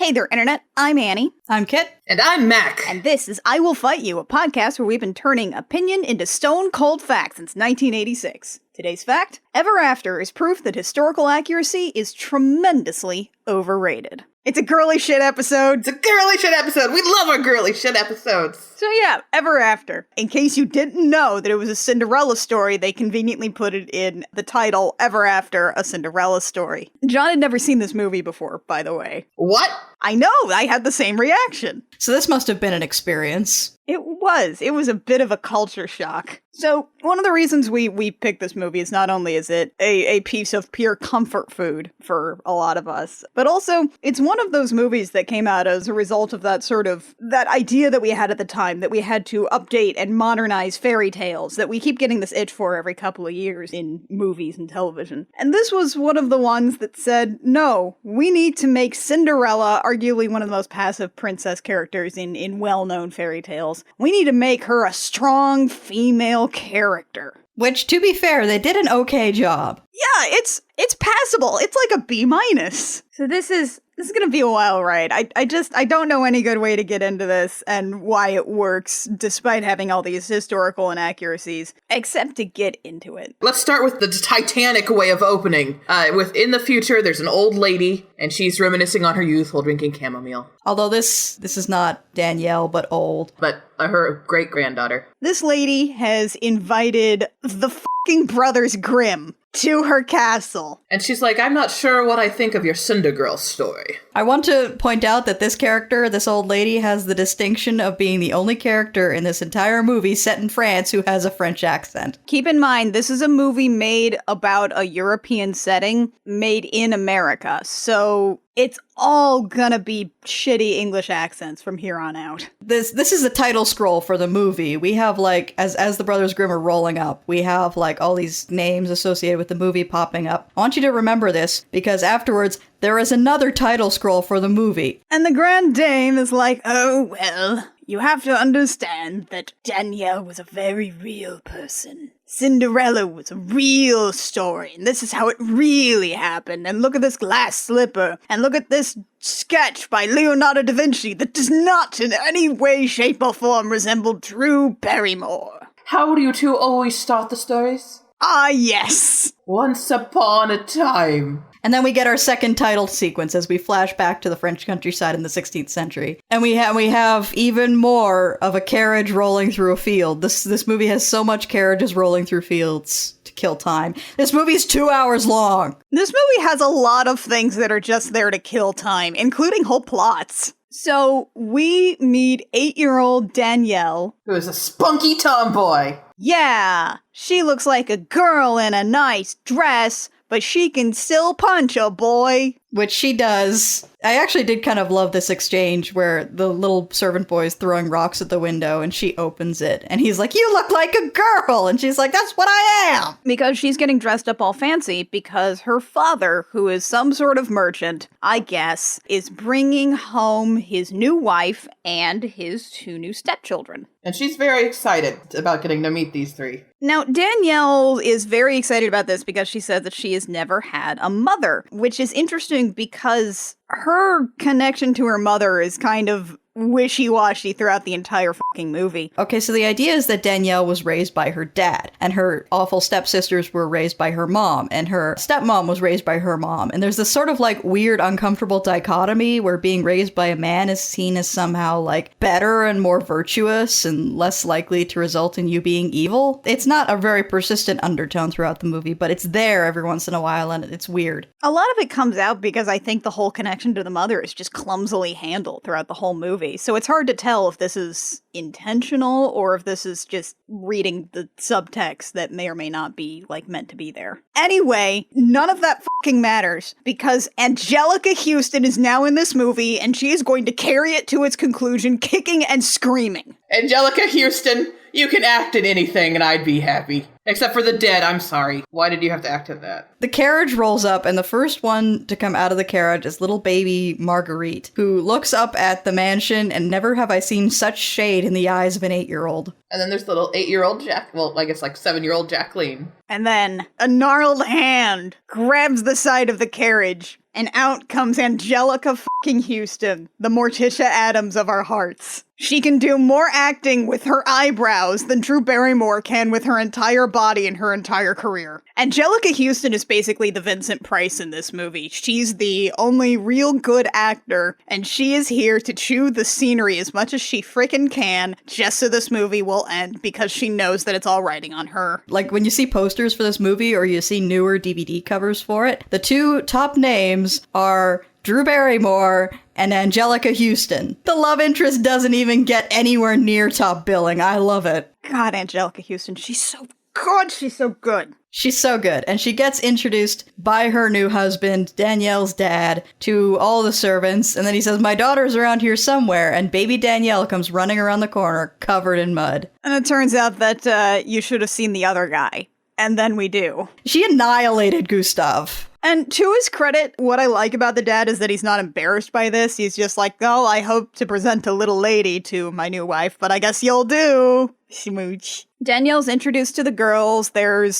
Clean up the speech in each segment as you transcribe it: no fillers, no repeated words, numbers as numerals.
Hey there, Internet. I'm Annie. I'm Kit. And I'm Mac. And this is I Will Fight You, a podcast where we've been turning opinion into stone-cold fact since 1986. Today's fact: Ever After is proof that historical accuracy is tremendously overrated. It's a girly shit episode. It's a girly shit episode. We love our girly shit episodes. So yeah, Ever After. In case you didn't know that it was a Cinderella story, they conveniently put it in the title, Ever After, a Cinderella Story. John had never seen this movie before, by the way. What? I know, I had the same reaction. So this must have been an experience. It was a bit of a culture shock. So, one of the reasons we picked this movie is not only is it a piece of pure comfort food for a lot of us, but also it's one of those movies that came out as a result of that idea that we had at the time, that we had to update and modernize fairy tales, that we keep getting this itch for every couple of years in movies and television. And this was one of the ones that said, no, we need to make Cinderella, arguably one of the most passive princess characters in well-known fairy tales. We need to make her a strong female character. Which, to be fair, they did an okay job. Yeah, it's passable. It's like a B-. So this is gonna be a wild ride. I don't know any good way to get into this and why it works, despite having all these historical inaccuracies, except to get into it. Let's start with the Titanic way of opening. In the future, there's an old lady, and she's reminiscing on her youth while drinking chamomile. Although this is not Danielle, but old. But her great-granddaughter. This lady has invited the fucking Brothers Grimm to her castle. And she's like, I'm not sure what I think of your Cindergirl story. I want to point out that this character, this old lady, has the distinction of being the only character in this entire movie set in France who has a French accent. Keep in mind, this is a movie made about a European setting, made in America, so it's all gonna be shitty English accents from here on out. This is the title scroll for the movie. We have, like, as the Brothers Grimm are rolling up, we have, like, all these names associated with the movie popping up. I want you to remember this, because afterwards, there is another title scroll for the movie. And the Grand Dame is like, oh, well, you have to understand that Danielle was a very real person. Cinderella was a real story, and this is how it really happened. And look at this glass slipper, and look at this sketch by Leonardo da Vinci that does not in any way, shape, or form resemble Drew Barrymore. How do you two always start the stories? Ah, yes. Once upon a time. And then we get our second title sequence as we flash back to the French countryside in the 16th century. And we have even more of a carriage rolling through a field. This movie has so much carriages rolling through fields to kill time. This movie's 2 hours long. This movie has a lot of things that are just there to kill time, including whole plots. So we meet 8-year-old Danielle, who is a spunky tomboy. Yeah, she looks like a girl in a nice dress, but she can still punch a boy. Which she does. I actually did kind of love this exchange where the little servant boy is throwing rocks at the window and she opens it. And he's like, you look like a girl! And she's like, that's what I am! Because she's getting dressed up all fancy because her father, who is some sort of merchant, I guess, is bringing home his new wife and his 2 new stepchildren. And she's very excited about getting to meet these 3. Now, Danielle is very excited about this because she says that she has never had a mother, which is interesting because her connection to her mother is kind of wishy-washy throughout the entire fucking movie. Okay, so the idea is that Danielle was raised by her dad, and her awful stepsisters were raised by her mom, and her stepmom was raised by her mom. And there's this sort of, like, weird, uncomfortable dichotomy where being raised by a man is seen as somehow, like, better and more virtuous and less likely to result in you being evil. It's not a very persistent undertone throughout the movie, but it's there every once in a while, and it's weird. A lot of it comes out because I think the whole connection to the mother is just clumsily handled throughout the whole movie. So it's hard to tell if this is intentional or if this is just reading the subtext that may or may not be, like, meant to be there. Anyway, none of that fucking matters because Angelica Houston is now in this movie and she is going to carry it to its conclusion kicking and screaming. Angelica Houston, you can act in anything and I'd be happy. Except for the dead, I'm sorry. Why did you have to act in that? The carriage rolls up, and the first one to come out of the carriage is little baby Marguerite, who looks up at the mansion, and never have I seen such shade in the eyes of an 8-year-old. And then there's little 8-year-old Jack, well, I guess like 7-year-old Jacqueline. And then a gnarled hand grabs the side of the carriage, and out comes Angelica fucking Houston, the Morticia Adams of our hearts. She can do more acting with her eyebrows than Drew Barrymore can with her entire body in her entire career. Angelica Houston is basically the Vincent Price in this movie. She's the only real good actor, and she is here to chew the scenery as much as she frickin' can, just so this movie will end, because she knows that it's all riding on her. Like, when you see posters for this movie, or you see newer DVD covers for it, the two top names are Drew Barrymore and Angelica Houston. The love interest doesn't even get anywhere near top billing. I love it. God, Angelica Houston, she's so good. She's so good. She's so good. And she gets introduced by her new husband, Danielle's dad, to all the servants. And then he says, my daughter's around here somewhere. And baby Danielle comes running around the corner, covered in mud. And it turns out that you should have seen the other guy. And then we do. She annihilated Gustav. And to his credit, what I like about the dad is that he's not embarrassed by this. He's just like, oh, I hope to present a little lady to my new wife, but I guess you'll do. Smooch. Danielle's introduced to the girls. They're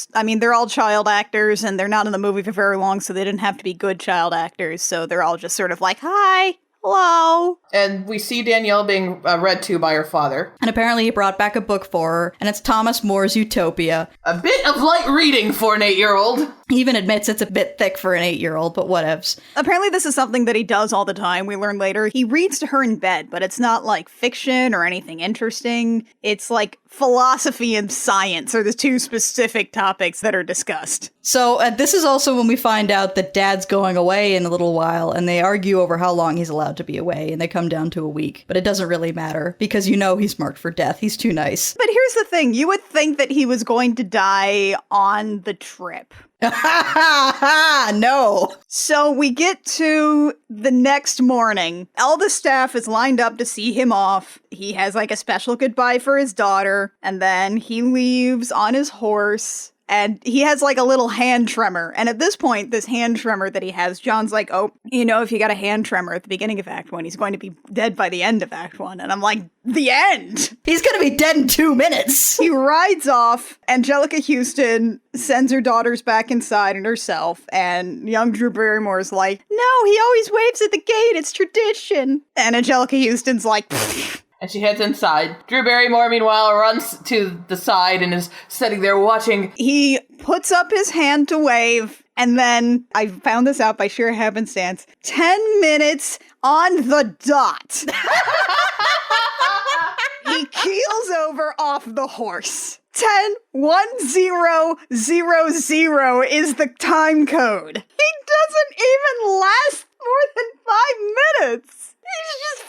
all child actors, and they're not in the movie for very long, so they didn't have to be good child actors. So they're all just sort of like, hi. Hello. And we see Danielle being read to by her father. And apparently he brought back a book for her, and it's Thomas More's Utopia. A bit of light reading for an 8-year-old. He even admits it's a bit thick for an 8-year-old, but whatevs. Apparently this is something that he does all the time. We learn later. He reads to her in bed, but it's not like fiction or anything interesting. It's like philosophy and science are the two specific topics that are discussed. So this is also when we find out that Dad's going away in a little while, and they argue over how long he's allowed to be away, and they come down to a week. But it doesn't really matter, because he's marked for death. He's too nice. But here's the thing. You would think that he was going to die on the trip. No. So we get to the next morning. All the staff is lined up to see him off. He has like a special goodbye for his daughter, and then he leaves on his horse. And he has like a little hand tremor. And at this point, this hand tremor that he has, John's like, oh, if you got a hand tremor at the beginning of Act 1, he's going to be dead by the end of Act 1. And I'm like, the end! He's gonna be dead in 2 minutes! He rides off. Angelica Houston sends her daughters back inside and herself. And young Drew Barrymore's like, no, he always waves at the gate. It's tradition. And Angelica Houston's like, pfft. And she heads inside. Drew Barrymore, meanwhile, runs to the side and is sitting there watching. He puts up his hand to wave, and then, I found this out by sheer happenstance, 10 minutes on the dot. He keels over off the horse. 10-1000 is the time code. He doesn't even last more than 5 minutes. He's just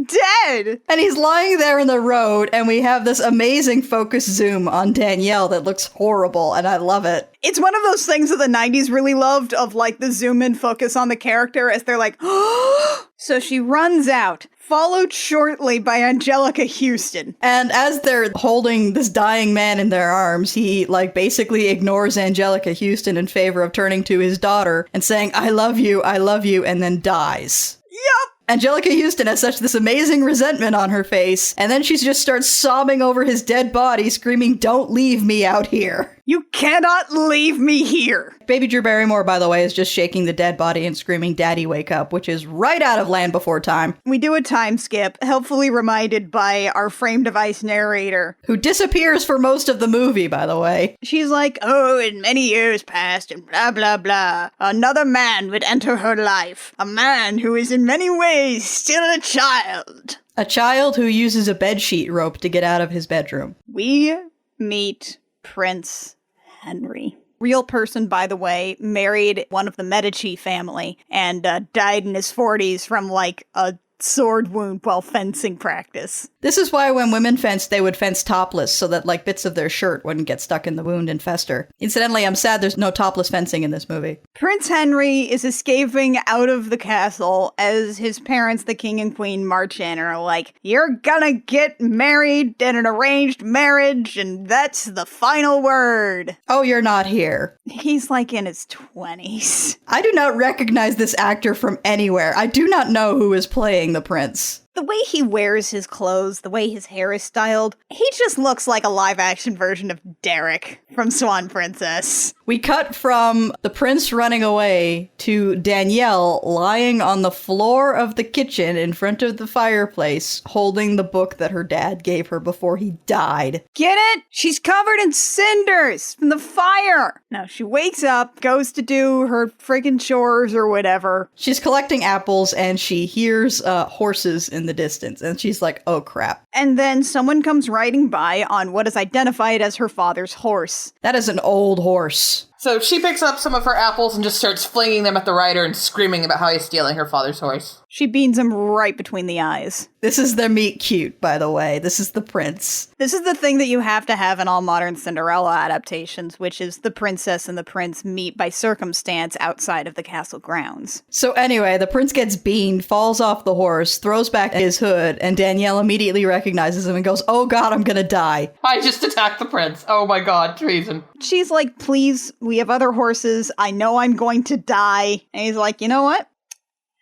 dead. And he's lying there in the road, and we have this amazing focus zoom on Danielle that looks horrible, and I love it. It's one of those things that the 90s really loved, of like the zoom in focus on the character as they're like, oh! So she runs out, followed shortly by Angelica Houston. And as they're holding this dying man in their arms, he basically ignores Angelica Houston in favor of turning to his daughter and saying, I love you, and then dies. Yup! Angelica Houston has this amazing resentment on her face, and then she just starts sobbing over his dead body, screaming, don't leave me out here. You cannot leave me here. Baby Drew Barrymore, by the way, is just shaking the dead body and screaming, Daddy, wake up, which is right out of Land Before Time. We do a time skip, helpfully reminded by our frame device narrator. Who disappears for most of the movie, by the way. She's like, oh, in many years past, and blah, blah, blah. Another man would enter her life. A man who is in many ways still a child. A child who uses a bedsheet rope to get out of his bedroom. We meet Prince Henry. Real person, by the way, married one of the Medici family and died in his 40s from a sword wound while fencing practice. This is why when women fenced, they would fence topless so that like bits of their shirt wouldn't get stuck in the wound and fester. Incidentally, I'm sad there's no topless fencing in this movie. Prince Henry is escaping out of the castle as his parents, the king and queen, march in and are like, "You're gonna get married in an arranged marriage, and that's the final word." Oh, you're not here. He's like in his 20s. I do not recognize this actor from anywhere. I do not know who is playing the prince. The way he wears his clothes, the way his hair is styled, he just looks like a live-action version of Derek from Swan Princess. We cut from the prince running away to Danielle lying on the floor of the kitchen in front of the fireplace, holding the book that her dad gave her before he died. Get it? She's covered in cinders from the fire! Now she wakes up, goes to do her friggin' chores or whatever. She's collecting apples and she hears horses in the distance, and she's like, oh crap. And then someone comes riding by on what is identified as her father's horse. That is an old horse. So she picks up some of her apples and just starts flinging them at the rider and screaming about how he's stealing her father's horse. She beans him right between the eyes. This is their meet cute, by the way. This is the prince. This is the thing that you have to have in all modern Cinderella adaptations, which is the princess and the prince meet by circumstance outside of the castle grounds. So anyway, the prince gets beaned, falls off the horse, throws back his hood, and Danielle immediately recognizes him and goes, oh god, I'm gonna die. I just attacked the prince. Oh my god, treason. She's like, please, we have other horses. I know I'm going to die. And he's like, you know what?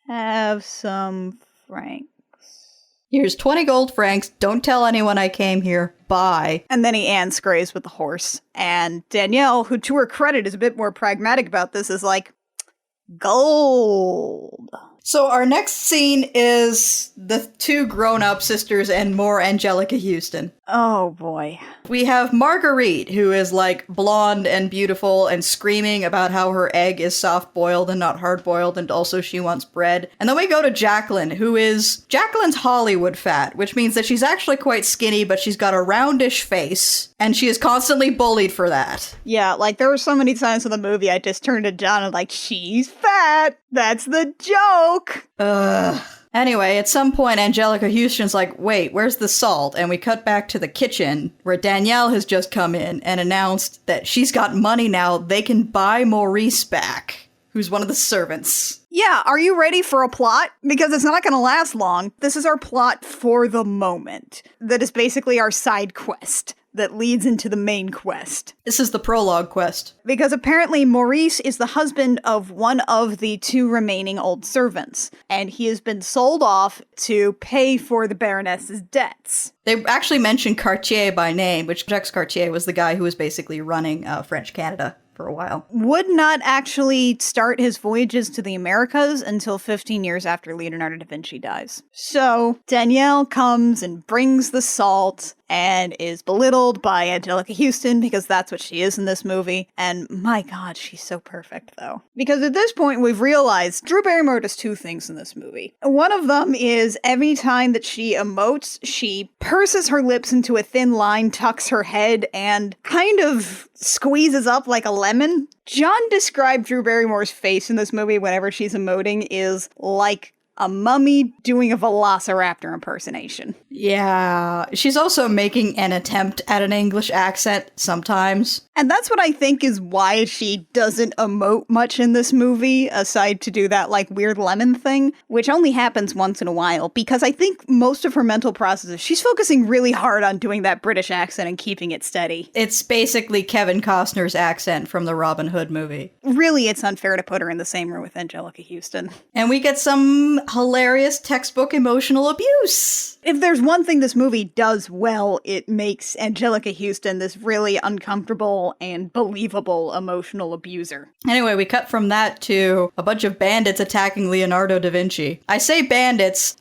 Have some francs. Here's 20 gold francs. Don't tell anyone I came here. Bye. And then he anscrays with the horse. And Danielle, who to her credit is a bit more pragmatic about this, is like, gold. So our next scene is the two grown-up sisters and more Angelica Houston. Oh boy. We have Marguerite, who is like blonde and beautiful and screaming about how her egg is soft-boiled and not hard-boiled, and also she wants bread. And then we go to Jacqueline, Jacqueline's Hollywood fat, which means that she's actually quite skinny, but she's got a roundish face, and she is constantly bullied for that. Yeah, like there were so many times in the movie I just turned to John and like, she's fat! That's the joke! Ugh. Anyway, at some point, Angelica Houston's like, wait, where's the salt? And we cut back to the kitchen, where Danielle has just come in and announced that she's got money now. They can buy Maurice back, who's one of the servants. Yeah, are you ready for a plot? Because it's not gonna last long. This is our plot for the moment. That is basically our side quest that leads into the main quest. This is the prologue quest. Because apparently Maurice is the husband of one of the two remaining old servants, and he has been sold off to pay for the Baroness's debts. They actually mention Cartier by name, which Jacques Cartier was the guy who was basically running French Canada for a while. Would not actually start his voyages to the Americas until 15 years after Leonardo da Vinci dies. So Danielle comes and brings the salt and is belittled by Angelica Houston because that's what she is in this movie. And my god, she's so perfect though. Because at this point we've realized Drew Barrymore does two things in this movie. One of them is every time that she emotes, she purses her lips into a thin line, tucks her head, and kind of squeezes up like a lemon. John described Drew Barrymore's face in this movie whenever she's emoting is like a mummy doing a velociraptor impersonation. Yeah, she's also making an attempt at an English accent sometimes. And that's what I think is why she doesn't emote much in this movie, aside to do that like weird lemon thing, which only happens once in a while, because I think most of her mental processes, she's focusing really hard on doing that British accent and keeping it steady. It's basically Kevin Costner's accent from the Robin Hood movie. Really, it's unfair to put her in the same room with Angelica Houston. And we get some hilarious textbook emotional abuse. If there's one thing this movie does well, it makes Angelica Houston this really uncomfortable and believable emotional abuser. Anyway, we cut from that to a bunch of bandits attacking Leonardo da Vinci. I say bandits.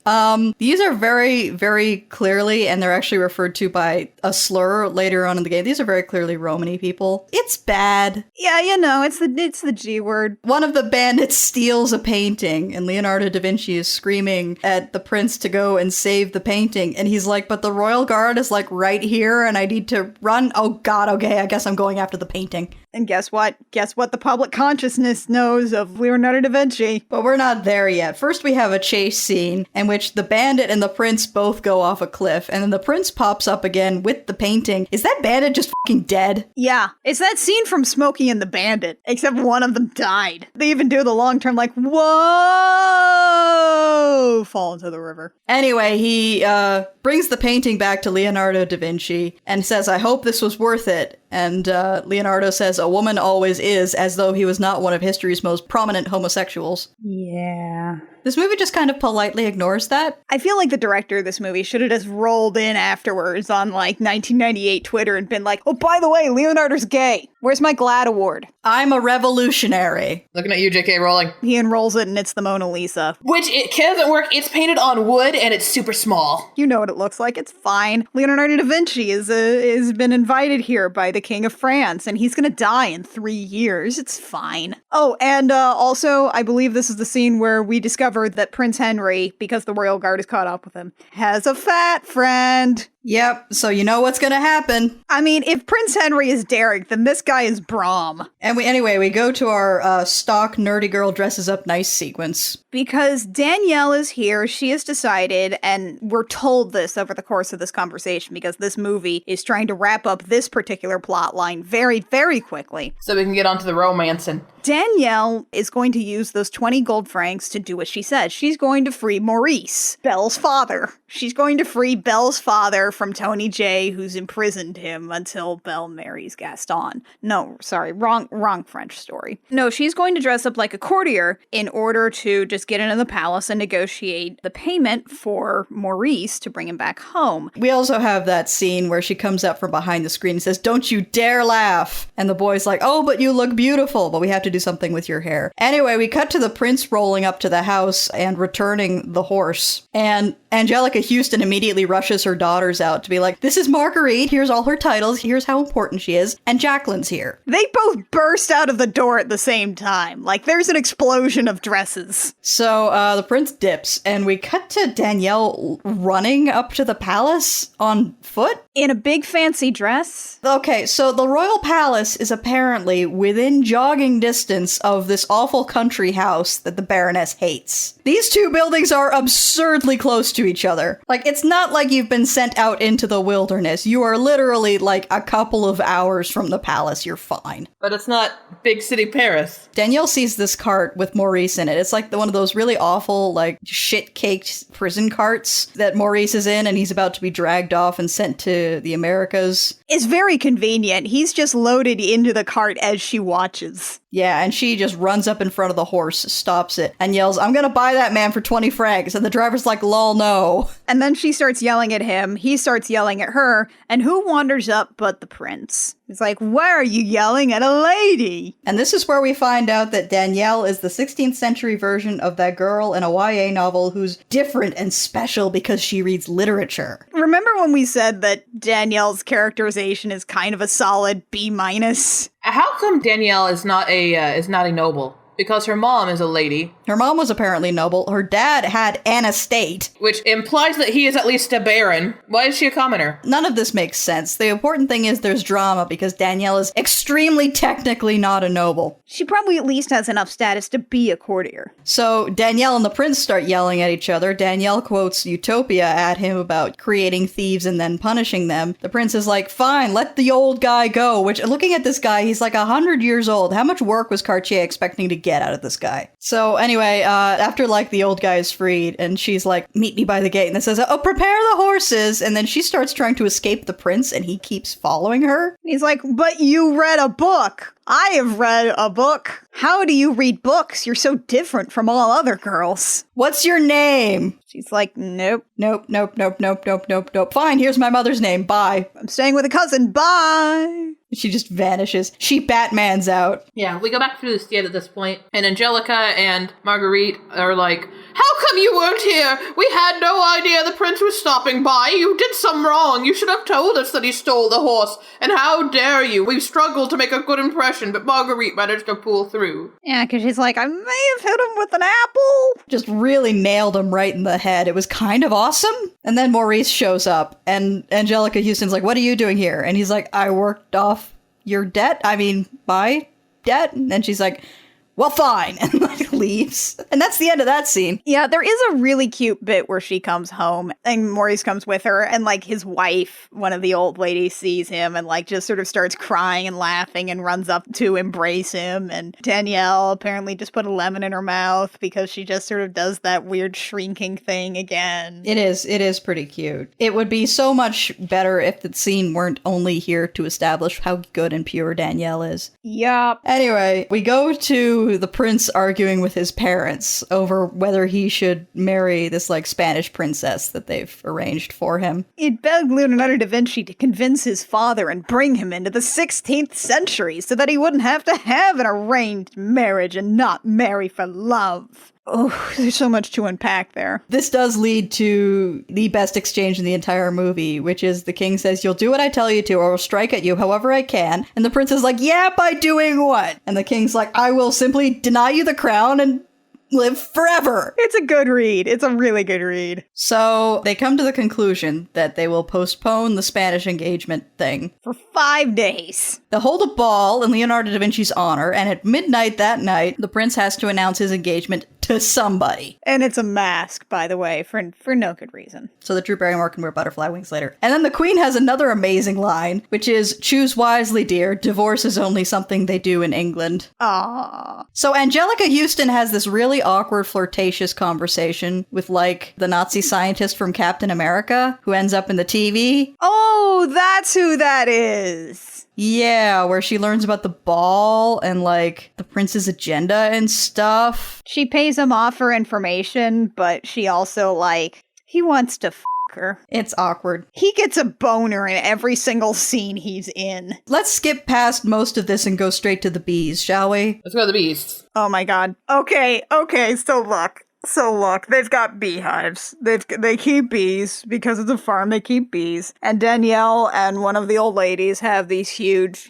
These are very, very clearly, and they're actually referred to by a slur later on in the game. These are very clearly Romany people. It's bad. Yeah, you know, it's the G word. One of the bandits steals a painting, and Leonardo da Vinci is screaming at the prince to go and save the painting. And he's like, but the royal guard is like right here, and I need to run. Oh god, okay, I guess I'm going following after the painting. And guess what? Guess what the public consciousness knows of Leonardo da Vinci? But we're not there yet. First, we have a chase scene in which the bandit and the prince both go off a cliff, and then the prince pops up again with the painting. Is that bandit just fucking dead? Yeah, it's that scene from Smokey and the Bandit, except one of them died. They even do the long term, like, whoa, fall into the river. Anyway, he brings the painting back to Leonardo da Vinci and says, I hope this was worth it. And Leonardo says, a woman always is, as though he was not one of history's most prominent homosexuals. Yeah. This movie just kind of politely ignores that. I feel like the director of this movie should have just rolled in afterwards on, like, 1998 Twitter and been like, oh, by the way, Leonardo's gay. Where's my GLAAD award? I'm a revolutionary. Looking at you, J.K. Rowling. He unrolls it and it's the Mona Lisa. Which, it doesn't work. It's painted on wood and it's super small. You know what it looks like. It's fine. Leonardo da Vinci is been invited here by the King of France, and he's gonna die in 3 years. It's fine. Oh, and also, I believe this is the scene where we discovered that Prince Henry, because the royal guard is caught up with him, has a fat friend. Yep, so you know what's gonna happen. I mean, if Prince Henry is Derek, then this guy is Brom. And we go to our stock nerdy girl dresses up nice sequence. Because Danielle is here, she has decided, and we're told this over the course of this conversation, because this movie is trying to wrap up this particular plot line very, very quickly. So we can get onto the romancing. Danielle is going to use those 20 gold francs to do what she says. She's going to free Maurice, Belle's father. She's going to free Belle's father from Tony J, who's imprisoned him until Belle marries Gaston. No, sorry, wrong French story. No, she's going to dress up like a courtier in order to just get into the palace and negotiate the payment for Maurice to bring him back home. We also have that scene where she comes up from behind the screen and says, don't you dare laugh. And the boy's like, oh, but you look beautiful, but we have to do something with your hair. Anyway, we cut to the prince rolling up to the house and returning the horse. And Angelica Houston immediately rushes her daughters out to be like, this is Marguerite, here's all her titles, here's how important she is, and Jacqueline's here. They both burst out of the door at the same time. Like, there's an explosion of dresses. So the prince dips, and we cut to Danielle running up to the palace on foot. In a big fancy dress? Okay, so the royal palace is apparently within jogging distance of this awful country house that the Baroness hates. These two buildings are absurdly close to each other. Like, it's not like you've been sent out into the wilderness. You are literally like a couple of hours from the palace. You're fine. But it's not big city Paris. Danielle sees this cart with Maurice in it. It's like one of those really awful, like, shit-caked prison carts that Maurice is in, and he's about to be dragged off and sent to the Americas. It's very convenient. He's just loaded into the cart as she watches. Yeah, and she just runs up in front of the horse, stops it, and yells, I'm gonna buy that man for 20 francs. And the driver's like, lol, no. And then she starts yelling at him. He starts yelling at her. And who wanders up but the prince? He's like, why are you yelling at a lady? And this is where we find out that Danielle is the 16th century version of that girl in a YA novel who's different and special because she reads literature. Remember when we said that Danielle's characterization is kind of a solid B-? How come Danielle is not a noble? Because her mom is a lady. Her mom was apparently noble. Her dad had an estate. Which implies that he is at least a baron. Why is she a commoner? None of this makes sense. The important thing is there's drama because Danielle is extremely technically not a noble. She probably at least has enough status to be a courtier. So Danielle and the prince start yelling at each other. Danielle quotes Utopia at him about creating thieves and then punishing them. The prince is like, fine, let the old guy go. Which, looking at this guy, he's like 100 years old. How much work was Cartier expecting to get out of this guy? So anyway, after like the old guy is freed and she's like, meet me by the gate, and then says, oh, prepare the horses, and then she starts trying to escape the prince and he keeps following her. He's like, but you read a book. I have read a book. How do you read books? You're so different from all other girls. What's your name? She's like, nope. Nope. Fine, here's my mother's name. Bye. I'm staying with a cousin. Bye. She just vanishes. She Batmans out. Yeah, we go back through the state at this point, and Angelica and Marguerite are like, how come you weren't here? We had no idea the prince was stopping by. You did some wrong. You should have told us that he stole the horse. And how dare you? We've struggled to make a good impression, but Marguerite managed to pull through. Yeah, because she's like, I may have hit him with an apple. Just really nailed him right in the head. It was kind of awesome. And then Maurice shows up, and Angelica Houston's like, what are you doing here? And he's like, I worked off your debt. I mean, my debt. And she's like, well, fine, and like leaves. And that's the end of that scene. Yeah, there is a really cute bit where she comes home and Maurice comes with her and like his wife, one of the old ladies, sees him and like just sort of starts crying and laughing and runs up to embrace him. And Danielle apparently just put a lemon in her mouth because she just sort of does that weird shrinking thing again. It is pretty cute. It would be so much better if the scene weren't only here to establish how good and pure Danielle is. Yup. Anyway, we go to the prince arguing with his parents over whether he should marry this like Spanish princess that they've arranged for him. It begged Leonardo da Vinci to convince his father and bring him into the 16th century so that he wouldn't have to have an arranged marriage and not marry for love. Oh, there's so much to unpack there. This does lead to the best exchange in the entire movie, which is the king says, you'll do what I tell you to, or I'll strike at you however I can. And the prince is like, yeah, by doing what? And the king's like, I will simply deny you the crown and live forever. It's a good read. It's a really good read. So they come to the conclusion that they will postpone the Spanish engagement thing For 5 days. They'll hold a ball in Leonardo da Vinci's honor, and at midnight that night, the prince has to announce his engagement to somebody. And it's a mask, by the way, for no good reason. So that Drew Barrymore can wear butterfly wings later. And then the queen has another amazing line, which is, choose wisely, dear. Divorce is only something they do in England. Aww. So Angelica Houston has this really awkward, flirtatious conversation with, like, the Nazi scientist from Captain America, who ends up in the TV. Oh, that's who that is. Yeah, where she learns about the ball and, like, the prince's agenda and stuff. She pays him off for information, but she also, like, he wants to f her. It's awkward. He gets a boner in every single scene he's in. Let's skip past most of this and go straight to the bees, shall we? Let's go to the beasts. Oh my god. Okay, so look, they've got beehives. They keep bees because it's a farm. They keep bees, and Danielle and one of the old ladies have these huge,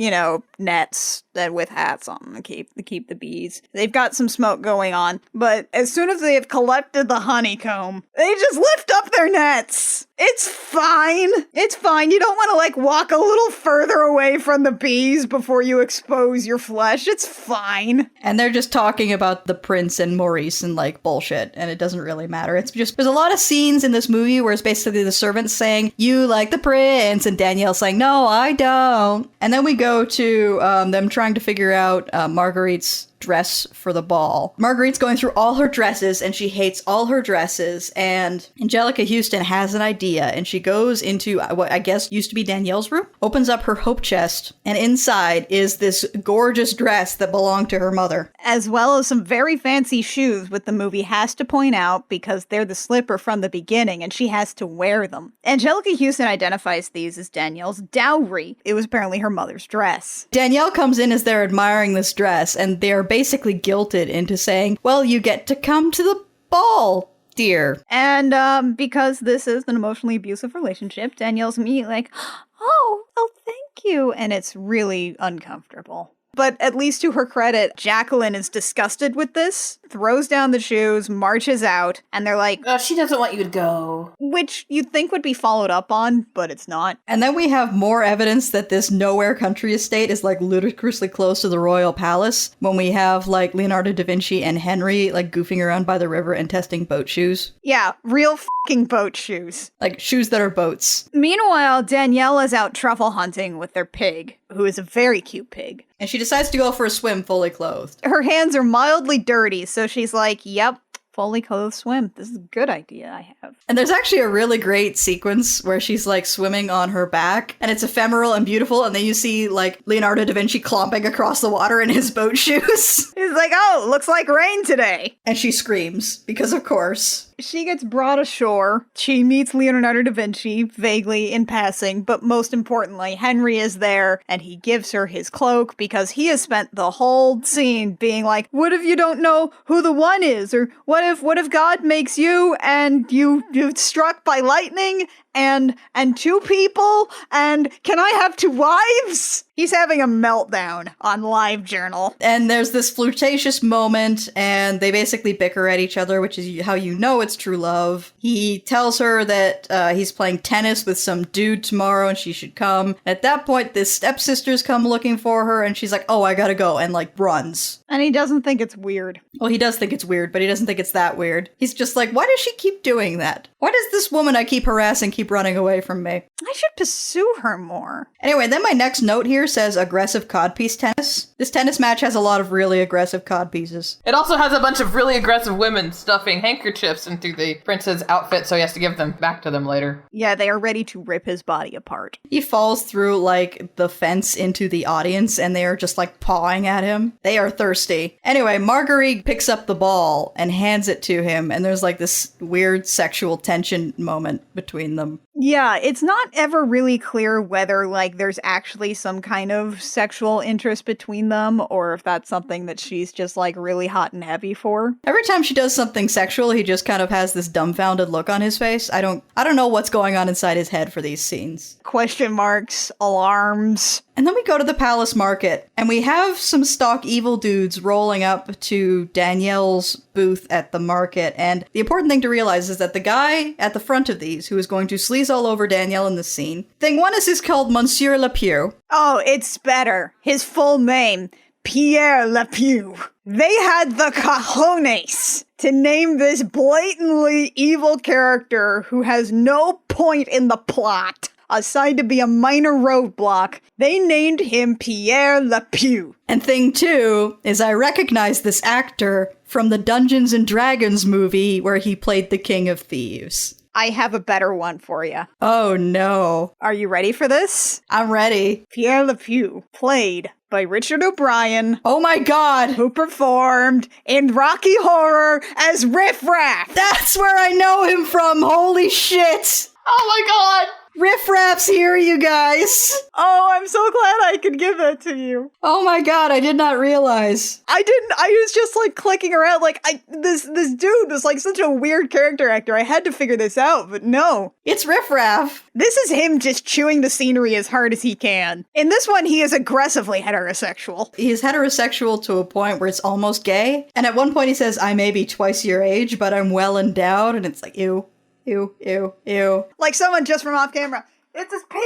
nets that with hats on them to keep the bees. They've got some smoke going on, but as soon as they have collected the honeycomb, they just lift up their nets. It's fine. It's fine. You don't want to walk a little further away from the bees before you expose your flesh. It's fine. And they're just talking about the prince and Maurice and bullshit, and it doesn't really matter. It's just, there's a lot of scenes in this movie where it's basically the servants saying, you like the prince, and Danielle saying, no, I don't. And then we go to them trying to figure out Marguerite's dress for the ball. Marguerite's going through all her dresses and she hates all her dresses, and Angelica Houston has an idea and she goes into what I guess used to be Danielle's room, opens up her hope chest, and inside is this gorgeous dress that belonged to her mother. As well as some very fancy shoes, which the movie has to point out because they're the slipper from the beginning and she has to wear them. Angelica Houston identifies these as Danielle's dowry. It was apparently her mother's dress. Danielle comes in as they're admiring this dress and they're basically guilted into saying, well, you get to come to the ball, dear. And because this is an emotionally abusive relationship, Danielle's immediately like, oh, thank you. And it's really uncomfortable. But at least to her credit, Jacqueline is disgusted with this, throws down the shoes, marches out, and they're like, She doesn't want you to go. which you'd think would be followed up on, but it's not. And then we have more evidence that this nowhere country estate is ludicrously close to the royal palace when we have Leonardo da Vinci and Henry goofing around by the river and testing boat shoes. Yeah, real fucking boat shoes. Shoes that are boats. Meanwhile, Danielle is out truffle hunting with their pig, who is a very cute pig. And she decides to go for a swim fully clothed. Her hands are mildly dirty, so she's like, yep, fully clothed swim. This is a good idea I have. And there's actually a really great sequence where she's swimming on her back, and it's ephemeral and beautiful, and then you see Leonardo da Vinci clomping across the water in his boat shoes. He's like, oh, looks like rain today. And she screams, because of course. She gets brought ashore. She meets Leonardo da Vinci, vaguely in passing, but most importantly, Henry is there, and he gives her his cloak because he has spent the whole scene being like, what if you don't know who the one is? Or what what if God makes you and you're struck by lightning and two people, and can I have two wives? He's having a meltdown on LiveJournal. And there's this flirtatious moment, and they basically bicker at each other, which is how you know it's true love. He tells her that he's playing tennis with some dude tomorrow and she should come. At that point, the stepsisters come looking for her, and she's like, oh, I gotta go, and like runs. And he doesn't think it's weird. Well, he does think it's weird, but he doesn't think it's that weird. He's just like, why does she keep doing that? Why does this woman I keep harassing keep running away from me? I should pursue her more. Anyway, then my next note here says aggressive codpiece tennis. This tennis match has a lot of really aggressive codpieces. It also has a bunch of really aggressive women stuffing handkerchiefs into the prince's outfit, so he has to give them back to them later. Yeah, they are ready to rip his body apart. He falls through, like, the fence into the audience, and they are just, like, pawing at him. They are thirsty. Anyway, Marguerite picks up the ball and hands it to him, and there's, like, this weird sexual tension moment between them. Yeah, it's not ever really clear whether, like, there's actually some kind of sexual interest between them, or if that's something that she's just, like, really hot and heavy for. Every time she does something sexual, he just kind of has this dumbfounded look on his face. I don't know what's going on inside his head for these scenes. Question marks, alarms. And then we go to the palace market, and we have some stock evil dudes rolling up to Danielle's booth at the market. And the important thing to realize is that the guy at the front of these, who is going to sleaze all over Danielle in this scene, thing one is called Monsieur Lepew. Oh, it's better. His full name, Pierre Lepew. They had the cojones to name this blatantly evil character who has no point in the plot, assigned to be a minor roadblock. They named him Pierre Lepew. And thing two is I recognize this actor from the Dungeons and Dragons movie where he played the King of Thieves. I have a better one for you. Oh no. Are you ready for this? I'm ready. Pierre Lepew, played by Richard O'Brien. Oh my god. Who performed in Rocky Horror as Riff Raff. That's where I know him from. Holy shit. Oh my god! Riff Raff's here, you guys. Oh, I'm so glad I could give that to you. Oh my god, I did not realize. I was just like clicking around like this dude was like such a weird character actor. I had to figure this out, but no. It's Riff Raff. This is him just chewing the scenery as hard as he can. In this one, he is aggressively heterosexual. He's heterosexual to a point where it's almost gay. And at one point he says, I may be twice your age, but I'm well endowed. And it's like, ew. Ew, ew, ew. Like someone just from off camera. It's his penis!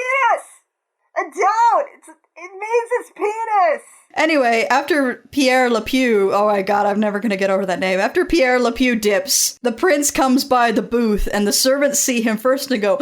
Endowed! It means his penis! Anyway, after Pierre Lepew, oh my god, I'm never gonna get over that name. After Pierre Lepew dips, the prince comes by the booth, and the servants see him first and go,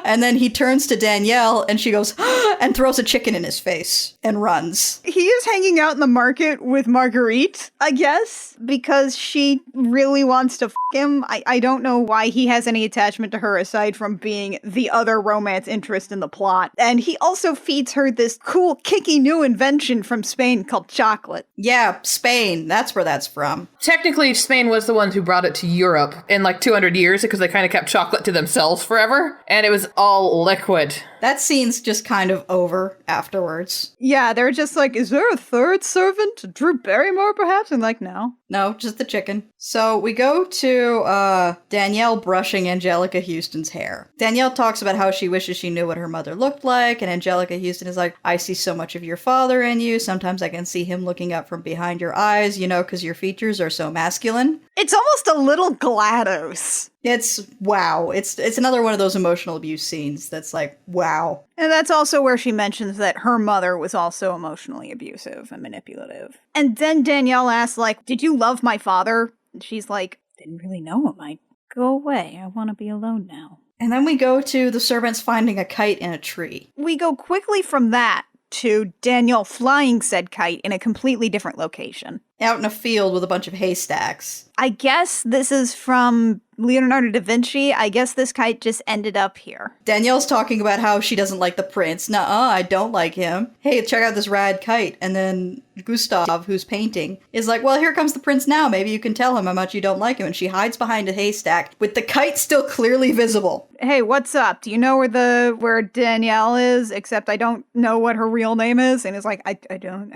and then he turns to Danielle, and she goes, and throws a chicken in his face, and runs. He is hanging out in the market with Marguerite, I guess, because she really wants to f him. I don't know why he has any attachment to her aside from being the other romance interest in the plot. And he also feeds her this cool, kicky new invention from Spain called chocolate. Yeah, Spain. That's where that's from. Technically, Spain was the ones who brought it to Europe in like 200 years because they kind of kept chocolate to themselves forever. And it was all liquid. That scene's just kind of over afterwards. Yeah, they're just like, is there a third servant? Drew Barrymore, perhaps? And like, no. No, just the chicken. So we go to Danielle brushing Angelica Houston's hair. Danielle talks about how she wishes she knew what her mother looked like, and Angelica Houston is like, I see so much of your father in you. Sometimes I can see him looking up from behind your eyes, you know, because your features are so masculine. It's almost a little GLaDOS. It's wow. It's another one of those emotional abuse scenes that's like, wow. And that's also where she mentions that her mother was also emotionally abusive and manipulative. And then Danielle asks, like, did you love my father? And she's like, didn't really know him. I go away. I want to be alone now. And then we go to the servants finding a kite in a tree. We go quickly from that to Danielle flying said kite in a completely different location. Out in a field with a bunch of haystacks. I guess this is from Leonardo da Vinci. I guess this kite just ended up here. Danielle's talking about how she doesn't like the prince. Nuh-uh, I don't like him. Hey, check out this rad kite. And then Gustav, who's painting, is like, well, here comes the prince now. Maybe you can tell him how much you don't like him. And she hides behind a haystack with the kite still clearly visible. Hey, what's up? Do you know where Danielle is? Except I don't know what her real name is. And it's like, I don't.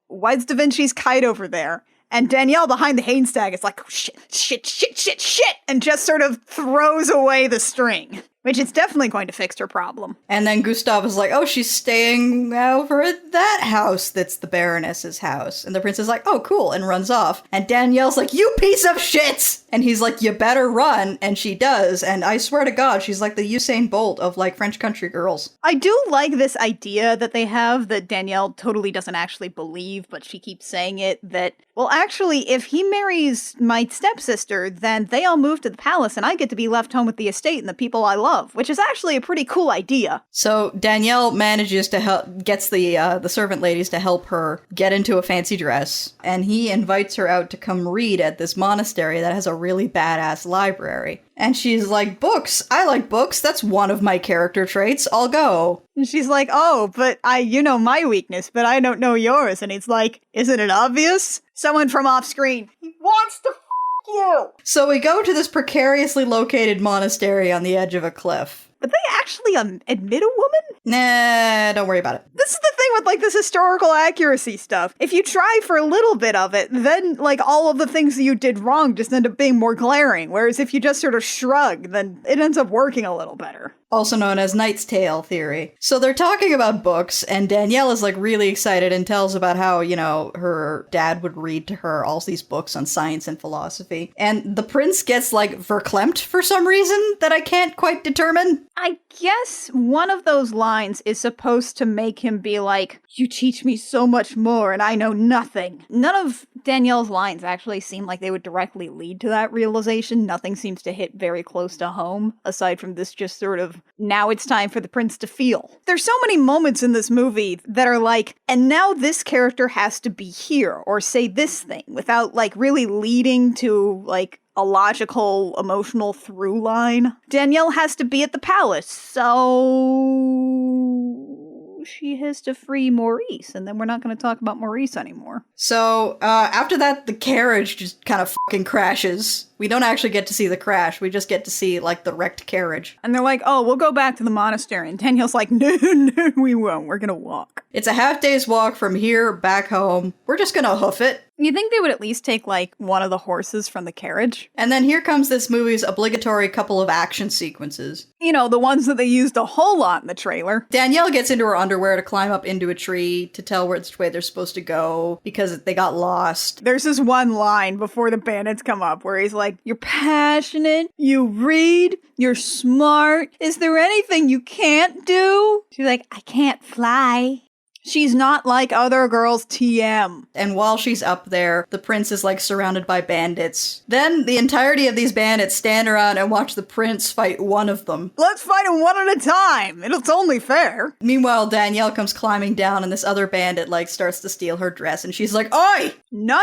Why is Da Vinci's kite over there? And Danielle behind the haystack is like, oh, shit, and just sort of throws away the string. Which is definitely going to fix her problem. And then Gustav is like, oh, she's staying over at that house that's the Baroness's house. And the prince is like, oh, cool, and runs off. And Danielle's like, you piece of shit! And he's like, you better run. And she does. And I swear to God, she's like the Usain Bolt of, like, French country girls. I do like this idea that they have that Danielle totally doesn't actually believe, but she keeps saying it, that, well, actually, if he marries my stepsister, then they all move to the palace and I get to be left home with the estate and the people I love, which is actually a pretty cool idea. So Danielle manages to gets the servant ladies to help her get into a fancy dress, and he invites her out to come read at this monastery that has a really badass library. And she's like, books! I like books! That's one of my character traits, I'll go! And she's like, oh, but you know my weakness, but I don't know yours. And he's like, isn't it obvious? Someone from off screen. He wants to you! So we go to this precariously located monastery on the edge of a cliff. But they actually admit a woman? Nah, don't worry about it. This is the thing with, like, this historical accuracy stuff. If you try for a little bit of it, then, like, all of the things that you did wrong just end up being more glaring. Whereas if you just sort of shrug, then it ends up working a little better. Also known as Knight's Tale theory. So they're talking about books, and Danielle is, like, really excited and tells about how, you know, her dad would read to her all these books on science and philosophy. And the prince gets, like, verklempt for some reason that I can't quite determine. I guess one of those lines is supposed to make him be like, you teach me so much more and I know nothing. None of Danielle's lines actually seem like they would directly lead to that realization. Nothing seems to hit very close to home, aside from this just sort of, now it's time for the prince to feel. There's so many moments in this movie that are like, and now this character has to be here, or say this thing, without, like, really leading to, like, a logical, emotional through line. Danielle has to be at the palace, so she has to free Maurice, and then we're not going to talk about Maurice anymore. So, after that, the carriage just kind of fucking crashes. We don't actually get to see the crash, we just get to see, like, the wrecked carriage. And they're like, oh, we'll go back to the monastery, and Danielle's like, no, we won't, we're gonna walk. It's a half-day's walk from here back home. We're just gonna hoof it. You think they would at least take, like, one of the horses from the carriage? And then here comes this movie's obligatory couple of action sequences. You know, the ones that they used a whole lot in the trailer. Danielle gets into her underwear to climb up into a tree to tell which way they're supposed to go because they got lost. There's this one line before the bandits come up where he's like, you're passionate, you read, you're smart. Is there anything you can't do? She's like, I can't fly. She's not like other girls TM. And while she's up there, the prince is, like, surrounded by bandits. Then the entirety of these bandits stand around and watch the prince fight one of them. Let's fight them one at a time. It's only fair. Meanwhile, Danielle comes climbing down and this other bandit, like, starts to steal her dress and she's like, oi! No.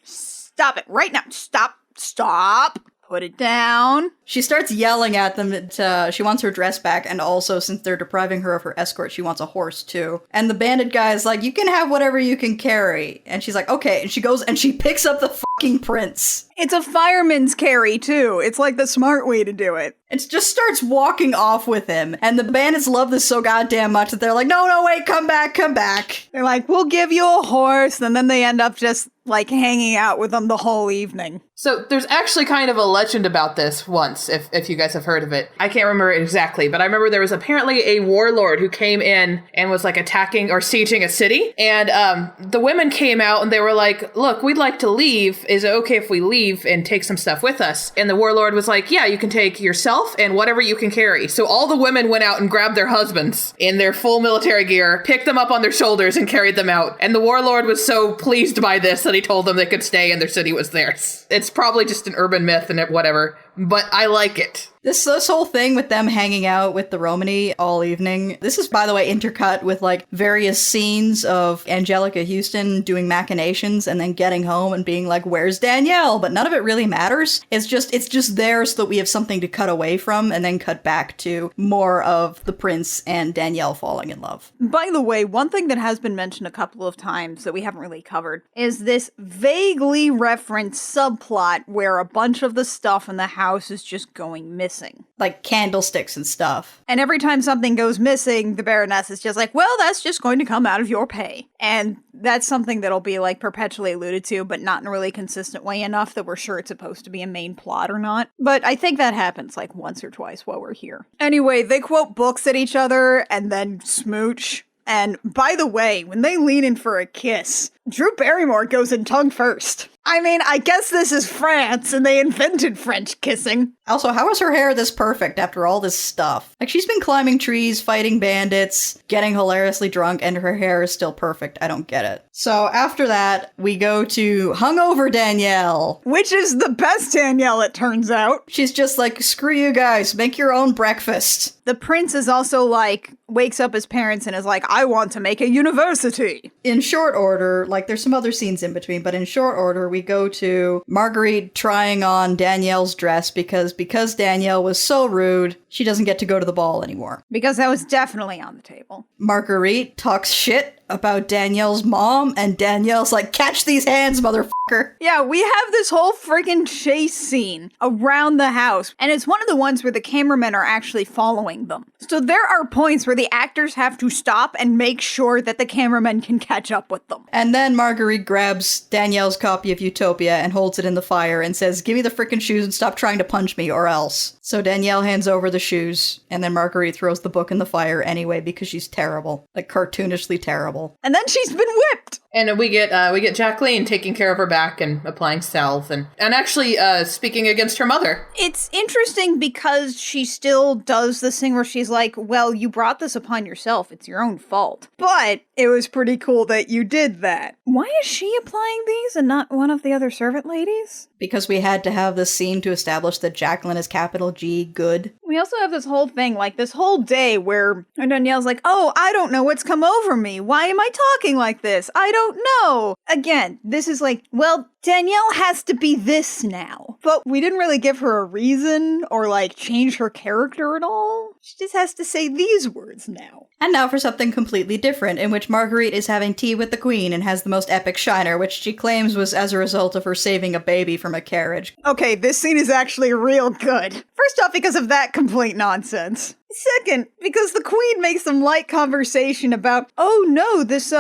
Stop it right now. Stop. Put it down. She starts yelling at them that she wants her dress back, and also, since they're depriving her of her escort, she wants a horse too. And the bandit guy is like, you can have whatever you can carry. And she's like, okay. And she goes and she picks up the fucking prince. It's a fireman's carry too. It's like the smart way to do it. It just starts walking off with him. And the bandits love this so goddamn much that they're like, no, wait, come back. They're like, we'll give you a horse. And then they end up just, like, hanging out with them the whole evening. So there's actually kind of a legend about this once, if you guys have heard of it. I can't remember it exactly, but I remember there was apparently a warlord who came in and was, like, attacking or sieging a city. And the women came out and they were like, look, we'd like to leave. Is it okay if we leave and take some stuff with us? And the warlord was like, yeah, you can take yourself and whatever you can carry. So all the women went out and grabbed their husbands in their full military gear, picked them up on their shoulders and carried them out. And the warlord was so pleased by this that he told them they could stay and their city was theirs. It's probably just an urban myth and whatever, but I like it. This whole thing with them hanging out with the Romany all evening, this is, by the way, intercut with, like, various scenes of Angelica Houston doing machinations and then getting home and being like, where's Danielle? But none of it really matters. It's just there so that we have something to cut away from and then cut back to more of the prince and Danielle falling in love. By the way, one thing that has been mentioned a couple of times that we haven't really covered is this vaguely referenced subplot where a bunch of the stuff in the house house is just going missing. Like candlesticks and stuff. And every time something goes missing, the Baroness is just like, well, that's just going to come out of your pay. And that's something that'll be like perpetually alluded to, but not in a really consistent way enough that we're sure it's supposed to be a main plot or not. But I think that happens like once or twice while we're here. Anyway, they quote books at each other and then smooch. And by the way, when they lean in for a kiss, Drew Barrymore goes in tongue first. I mean, I guess this is France and they invented French kissing. Also, how is her hair this perfect after all this stuff? Like, she's been climbing trees, fighting bandits, getting hilariously drunk, and her hair is still perfect. I don't get it. So after that, we go to hungover Danielle. Which is the best Danielle, it turns out. She's just like, screw you guys, make your own breakfast. The prince is also like, wakes up his parents and is like, I want to make a university. In short order, like there's some other scenes in between, but in short order, we go to Marguerite trying on Danielle's dress because Danielle was so rude, she doesn't get to go to the ball anymore. Because that was definitely on the table. Marguerite talks shit about Danielle's mom, and Danielle's like, catch these hands, motherfucker. Yeah, we have this whole friggin' chase scene around the house, and it's one of the ones where the cameramen are actually following them. So there are points where the actors have to stop and make sure that the cameramen can catch up with them. And then Marguerite grabs Danielle's copy of Utopia and holds it in the fire and says, give me the frickin' shoes and stop trying to punch me or else. So Danielle hands over the shoes, and then Marguerite throws the book in the fire anyway because she's terrible. Like, cartoonishly terrible. And then she's been whipped! And we get Jacqueline taking care of her back and applying salve and actually speaking against her mother. It's interesting because she still does this thing where she's like, well, you brought this upon yourself. It's your own fault. But it was pretty cool that you did that. Why is she applying these and not one of the other servant ladies? Because we had to have this scene to establish that Jacqueline is capital G good. We also have this whole thing, like this whole day where Danielle's like, oh, I don't know what's come over me. Why am I talking like this? I don't know. Again, this is like, well, Danielle has to be this now. But we didn't really give her a reason or like change her character at all. She just has to say these words now. And now for something completely different, in which Marguerite is having tea with the queen and has the most epic shiner, which she claims was as a result of her saving a baby from a carriage. Okay, this scene is actually real good. First off, because of that complete nonsense. Second, because the queen makes some light conversation about, oh no, this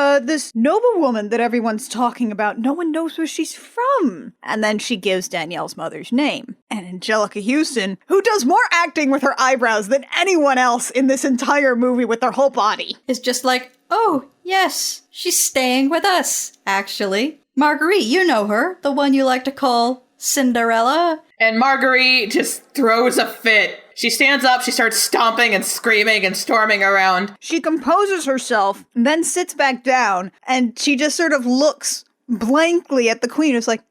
noblewoman that everyone's talking about, no one knows where she's from. And then she gives Danielle's mother's name. And Angelica Houston, who does more acting with her eyebrows than anyone else in this entire movie with their whole body, is just like, oh, yes, she's staying with us, actually. Marguerite, you know her, the one you like to call Cinderella. And Marguerite just throws a fit. She stands up, she starts stomping and screaming and storming around. She composes herself, then sits back down, and she just sort of looks blankly at the queen. It's like,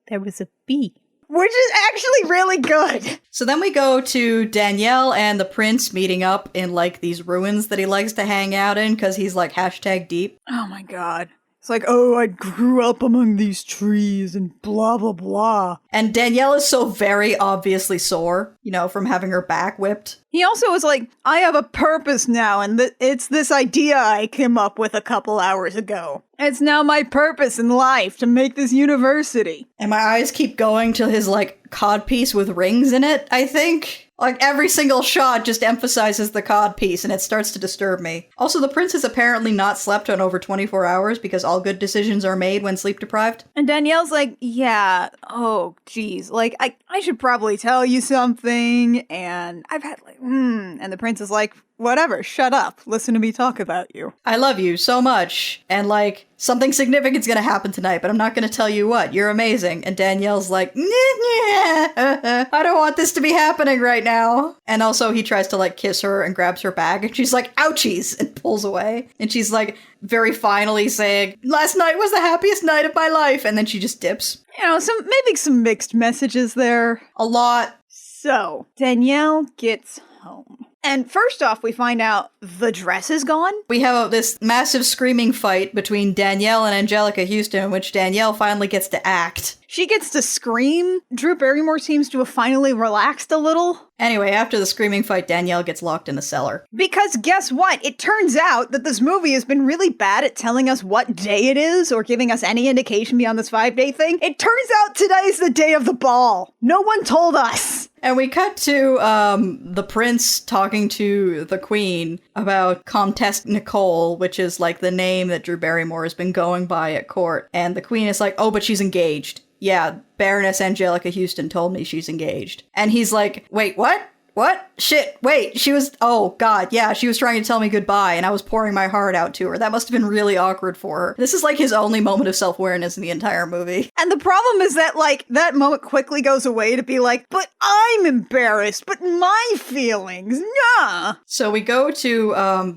there was a bee. Which is actually really good. So then we go to Danielle and the prince meeting up in like these ruins that he likes to hang out in because he's like hashtag deep. Oh my god. It's like, oh, I grew up among these trees and blah, blah, blah. And Danielle is so very obviously sore, you know, from having her back whipped. He also was like, I have a purpose now, and it's this idea I came up with a couple hours ago. It's now my purpose in life to make this university. And my eyes keep going to his, like, codpiece with rings in it, I think. Like, every single shot just emphasizes the codpiece, and it starts to disturb me. Also, the prince has apparently not slept in over 24 hours because all good decisions are made when sleep deprived. And Danielle's like, yeah, oh, geez, like, I should probably tell you something, and I've had, like, and the prince is like, whatever, shut up, listen to me talk about you. I love you so much, and, like, something significant's gonna happen tonight, but I'm not gonna tell you what. You're amazing. And Danielle's like, I don't want this to be happening right now. And also he tries to like kiss her and grabs her bag and she's like, ouchies, and pulls away. And she's like very finally saying, last night was the happiest night of my life. And then she just dips. You know, maybe some mixed messages there. A lot. So Danielle gets home. And first off, we find out the dress is gone. We have this massive screaming fight between Danielle and Angelica Houston, in which Danielle finally gets to act. She gets to scream. Drew Barrymore seems to have finally relaxed a little. Anyway, after the screaming fight, Danielle gets locked in a cellar. Because guess what? It turns out that this movie has been really bad at telling us what day it is or giving us any indication beyond this 5-day thing. It turns out today's the day of the ball. No one told us. And we cut to the prince talking to the queen about Comtesse Nicole, which is like the name that Drew Barrymore has been going by at court. And the queen is like, oh, but she's engaged. Yeah, Baroness Angelica Houston told me she's engaged. And he's like, wait, what? What? Shit, wait, oh god, yeah, she was trying to tell me goodbye and I was pouring my heart out to her. That must have been really awkward for her. This is like his only moment of self-awareness in the entire movie. And the problem is that, like, that moment quickly goes away to be like, but I'm embarrassed, but my feelings, nah. So we go to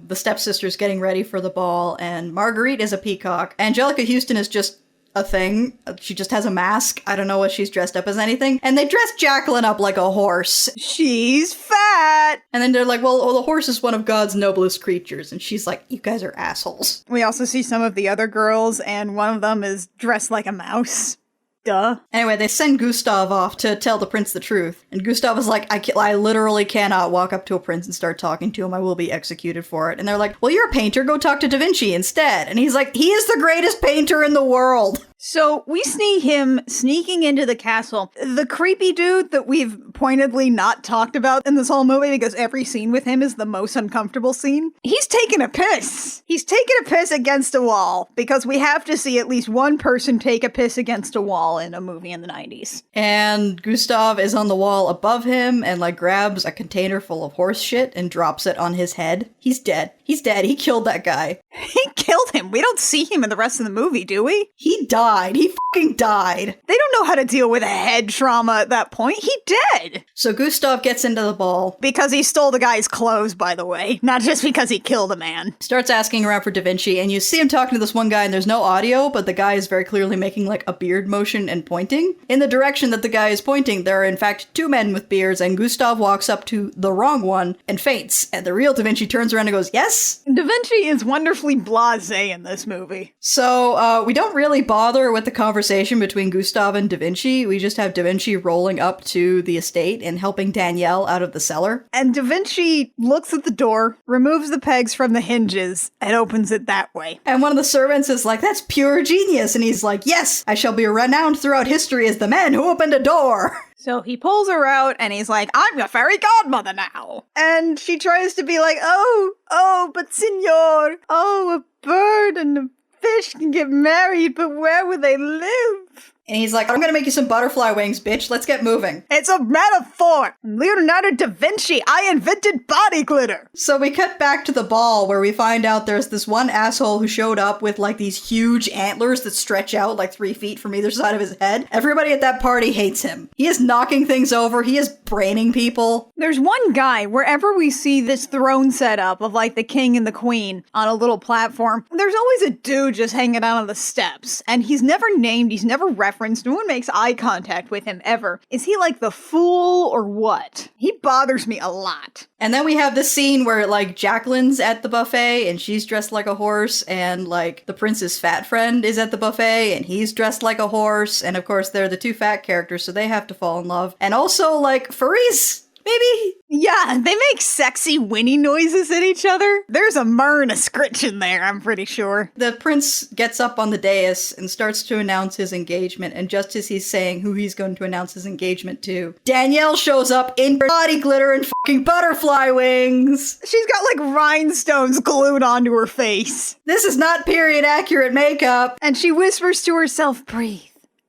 the stepsisters getting ready for the ball, and Marguerite is a peacock. Angelica Houston is just a thing. She just has a mask. I don't know what she's dressed up as anything. And they dress Jacqueline up like a horse. She's fat. And then they're like, well, the horse is one of God's noblest creatures. And she's like, you guys are assholes. We also see some of the other girls, and one of them is dressed like a mouse. Duh. Anyway, they send Gustav off to tell the prince the truth. And Gustav is like, I literally cannot walk up to a prince and start talking to him. I will be executed for it. And they're like, well, you're a painter. Go talk to Da Vinci instead. And he's like, he is the greatest painter in the world. So we see him sneaking into the castle. The creepy dude that we've pointedly not talked about in this whole movie because every scene with him is the most uncomfortable scene. He's taking a piss. He's taking a piss against a wall because we have to see at least one person take a piss against a wall in a movie in the 90s. And Gustav is on the wall above him and like grabs a container full of horse shit and drops it on his head. He's dead. He's dead. He killed that guy. He killed him. We don't see him in the rest of the movie, do we? He died. He fucking died. They don't know how to deal with a head trauma at that point. He dead. So Gustav gets into the ball. Because he stole the guy's clothes, by the way. Not just because he killed a man. Starts asking around for Da Vinci, and you see him talking to this one guy, and there's no audio, but the guy is very clearly making like a beard motion and pointing. In the direction that the guy is pointing, there are in fact two men with beards, and Gustav walks up to the wrong one and faints. And the real Da Vinci turns around and goes, yes? Da Vinci is wonderfully blasé in this movie. So we don't really bother with the conversation between Gustav and Da Vinci. We just have Da Vinci rolling up to the estate and helping Danielle out of the cellar. And Da Vinci looks at the door, removes the pegs from the hinges, and opens it that way. And one of the servants is like, that's pure genius. And he's like, yes, I shall be renowned throughout history as the man who opened a door. So he pulls her out and he's like, I'm your fairy godmother now. And she tries to be like, oh, but senor, a bird and a fish can get married, but where would they live? And he's like, I'm gonna make you some butterfly wings, bitch. Let's get moving. It's a metaphor. I'm Leonardo da Vinci. I invented body glitter. So we cut back to the ball where we find out there's this one asshole who showed up with like these huge antlers that stretch out like 3 feet from either side of his head. Everybody at that party hates him. He is knocking things over. He is braining people. There's one guy, wherever we see this throne set up of like the king and the queen on a little platform, there's always a dude just hanging out on the steps. And he's never named, he's never referenced. No one makes eye contact with him ever. Is he like the fool or what? He bothers me a lot. And then we have this scene where like Jacqueline's at the buffet and she's dressed like a horse, and like the prince's fat friend is at the buffet and he's dressed like a horse, and of course they're the two fat characters, so they have to fall in love. And also like furries, maybe? Yeah, they make sexy whinny noises at each other. There's a murr and a scritch in there, I'm pretty sure. The prince gets up on the dais and starts to announce his engagement, and just as he's saying who he's going to announce his engagement to, Danielle shows up in body glitter and fucking butterfly wings. She's got like rhinestones glued onto her face. This is not period accurate makeup. And she whispers to herself, breathe,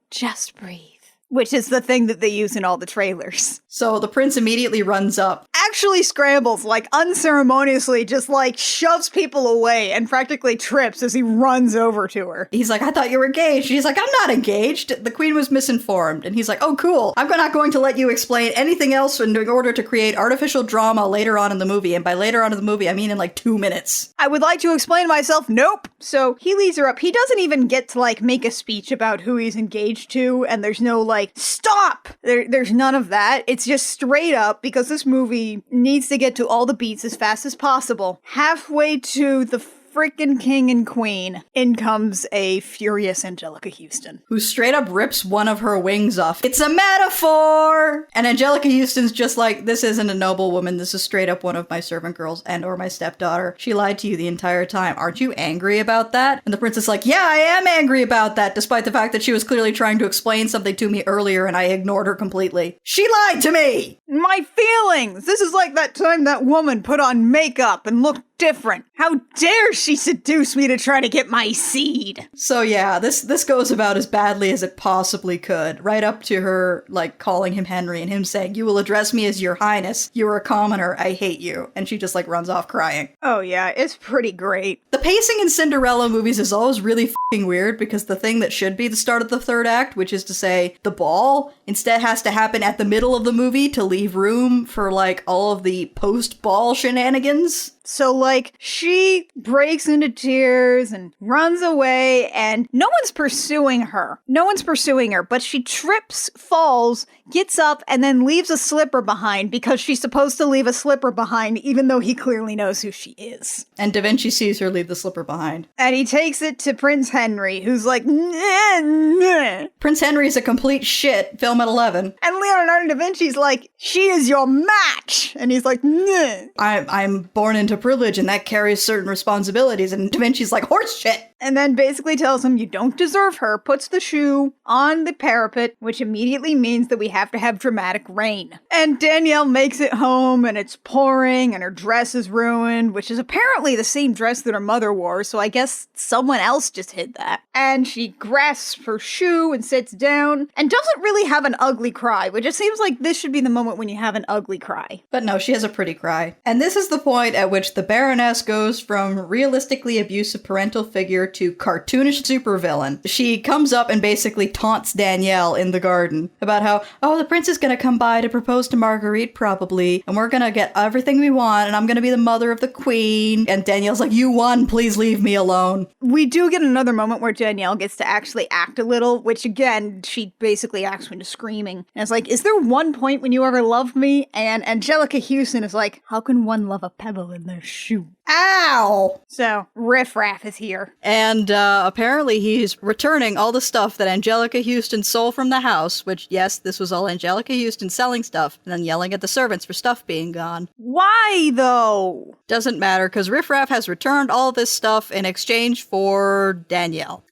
just breathe. Which is the thing that they use in all the trailers. So the prince immediately runs up. Actually scrambles, like unceremoniously, just like shoves people away and practically trips as he runs over to her. He's like, I thought you were engaged. She's like, I'm not engaged. The queen was misinformed. And he's like, oh, cool. I'm not going to let you explain anything else in order to create artificial drama later on in the movie. And by later on in the movie, I mean in like 2 minutes. I would like to explain myself. Nope. So he leads her up. He doesn't even get to like make a speech about who he's engaged to. And there's no like, stop! There's none of that. It's just straight up, because this movie needs to get to all the beats as fast as possible. Halfway to the freaking king and queen, in comes a furious Angelica Houston. Who straight up rips one of her wings off. It's a metaphor! And Angelica Houston's just like, this isn't a noble woman, this is straight up one of my servant girls and or my stepdaughter. She lied to you the entire time. Aren't you angry about that? And the prince is like, yeah, I am angry about that, despite the fact that she was clearly trying to explain something to me earlier and I ignored her completely. She lied to me! My feelings! This is like that time that woman put on makeup and looked different. How dare she seduce me to try to get my seed? So yeah, this goes about as badly as it possibly could. Right up to her, like, calling him Henry and him saying, you will address me as your highness. You are a commoner. I hate you. And she just, like, runs off crying. Oh yeah, it's pretty great. The pacing in Cinderella movies is always really f***ing weird because the thing that should be the start of the third act, which is to say the ball, instead has to happen at the middle of the movie to leave room for, like, all of the post-ball shenanigans. So, like, she breaks into tears and runs away, and no one's pursuing her. No one's pursuing her, but she trips, falls, gets up, and then leaves a slipper behind because she's supposed to leave a slipper behind, even though he clearly knows who she is. And Da Vinci sees her leave the slipper behind. And he takes it to Prince Henry, who's like, nah, nah. Prince Henry's a complete shit, film at 11. And Leonardo da Vinci's like, she is your match! And he's like, nah. I'm born into privilege and that carries certain responsibilities, and Da Vinci's like, horse shit! And then basically tells him you don't deserve her, puts the shoe on the parapet, which immediately means that we have to have dramatic rain. And Danielle makes it home, and it's pouring, and her dress is ruined, which is apparently the same dress that her mother wore, so I guess someone else just hid that. And she grasps her shoe and sits down, and doesn't really have an ugly cry, which it seems like this should be the moment when you have an ugly cry. But no, she has a pretty cry. And this is the point at which the Baroness goes from realistically abusive parental figure to cartoonish supervillain. She comes up and basically taunts Danielle in the garden about how, oh, the prince is gonna come by to propose to Marguerite probably, and we're gonna get everything we want, and I'm gonna be the mother of the queen. And Danielle's like, you won, please leave me alone. We do get another moment where Danielle gets to actually act a little, which again, she basically acts into screaming. And it's like, is there one point when you ever loved me? And Angelica Houston is like, how can one love a pebble in their shoe? Ow! So, Riff Raff is here. And apparently he's returning all the stuff that Angelica Houston stole from the house, which, yes, this was all Angelica Houston selling stuff, and then yelling at the servants for stuff being gone. Why, though? Doesn't matter, because Riff Raff has returned all this stuff in exchange for Danielle.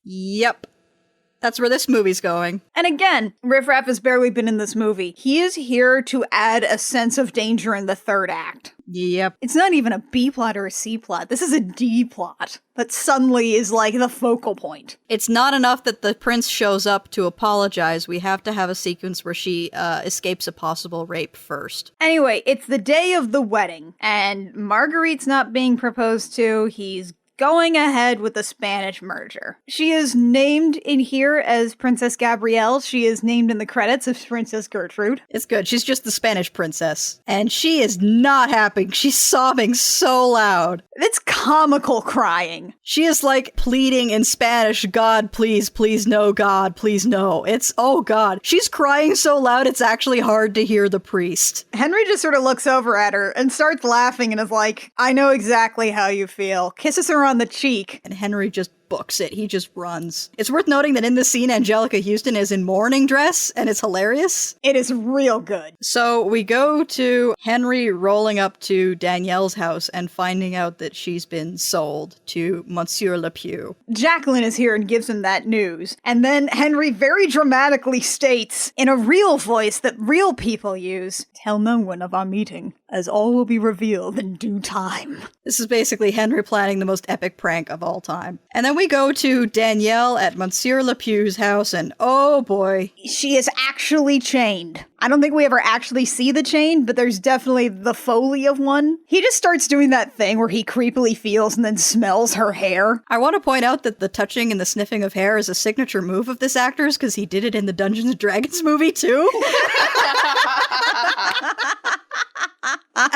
Yep. That's where this movie's going. And again, Riff Raff has barely been in this movie. He is here to add a sense of danger in the third act. Yep. It's not even a B plot or a C plot. This is a D plot that suddenly is like the focal point. It's not enough that the prince shows up to apologize. We have to have a sequence where she escapes a possible rape first. Anyway, it's the day of the wedding, and Marguerite's not being proposed to. He's going ahead with the Spanish merger. She is named in here as Princess Gabrielle. She is named in the credits as Princess Gertrude. It's good. She's just the Spanish princess. And she is not happy. She's sobbing so loud. It's comical crying. She is like pleading in Spanish, God, please, please no, God, please no. It's, oh God. She's crying so loud it's actually hard to hear the priest. Henry just sort of looks over at her and starts laughing and is like, I know exactly how you feel. Kisses her on the cheek. And Henry just books it. He just runs. It's worth noting that in this scene, Angelica Houston is in mourning dress, and it's hilarious. It is real good. So we go to Henry rolling up to Danielle's house and finding out that she's been sold to Monsieur Le Pew. Jacqueline is here and gives him that news. And then Henry very dramatically states, in a real voice that real people use, tell no one of our meeting, as all will be revealed in due time. This is basically Henry planning the most epic prank of all time. And then we go to Danielle at Monsieur Le Pew's house, and oh boy. She is actually chained. I don't think we ever actually see the chain, but there's definitely the Foley of one. He just starts doing that thing where he creepily feels and then smells her hair. I want to point out that the touching and the sniffing of hair is a signature move of this actor's, because he did it in the Dungeons & Dragons movie too.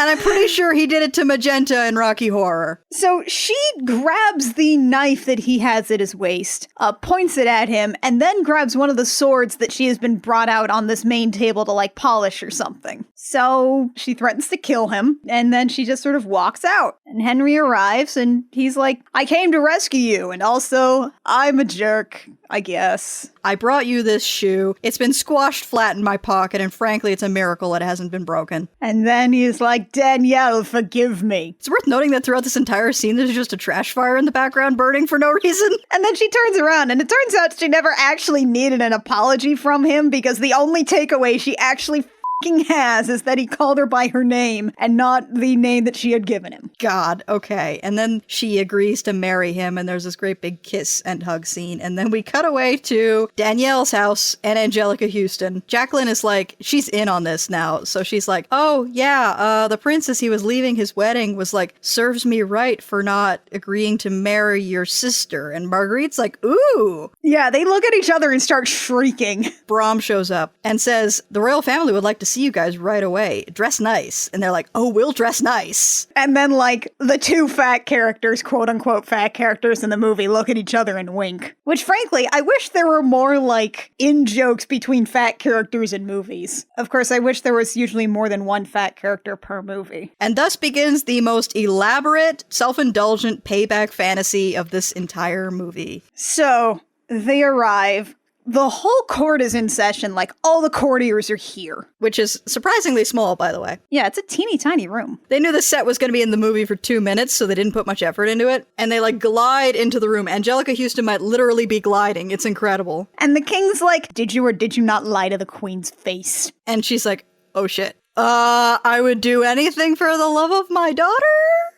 And I'm pretty sure he did it to Magenta in Rocky Horror. So she grabs the knife that he has at his waist, points it at him, and then grabs one of the swords that she has been brought out on this main table to like polish or something. So she threatens to kill him, and then she just sort of walks out. And Henry arrives, and he's like, I came to rescue you, and also, I'm a jerk, I guess. I brought you this shoe. It's been squashed flat in my pocket, and frankly, it's a miracle it hasn't been broken. And then he's like, Danielle, forgive me. It's worth noting that throughout this entire scene, there's just a trash fire in the background burning for no reason. And then she turns around, and it turns out she never actually needed an apology from him because the only takeaway she actually has is that he called her by her name and not the name that she had given him. God, okay. And then she agrees to marry him, and there's this great big kiss and hug scene. And then we cut away to Danielle's house and Angelica Houston. Jacqueline is like, she's in on this now. So she's like, oh, yeah, the prince, as he was leaving his wedding, was like, serves me right for not agreeing to marry your sister. And Marguerite's like, ooh. Yeah, they look at each other and start shrieking. Brahm shows up and says, the royal family would like to see you guys right away. Dress nice. And they're like, oh, we'll dress nice. And then, like, the two fat characters, quote-unquote fat characters in the movie, look at each other and wink. Which, frankly, I wish there were more, like, in-jokes between fat characters in movies. Of course, I wish there was usually more than one fat character per movie. And thus begins the most elaborate, self-indulgent payback fantasy of this entire movie. So, they arrive. The whole court is in session, like, all the courtiers are here. Which is surprisingly small, by the way. Yeah, it's a teeny tiny room. They knew the set was going to be in the movie for 2 minutes, so they didn't put much effort into it. And they, like, glide into the room. Angelica Houston might literally be gliding. It's incredible. And the king's like, did you or did you not lie to the queen's face? And she's like, oh shit. I would do anything for the love of my daughter?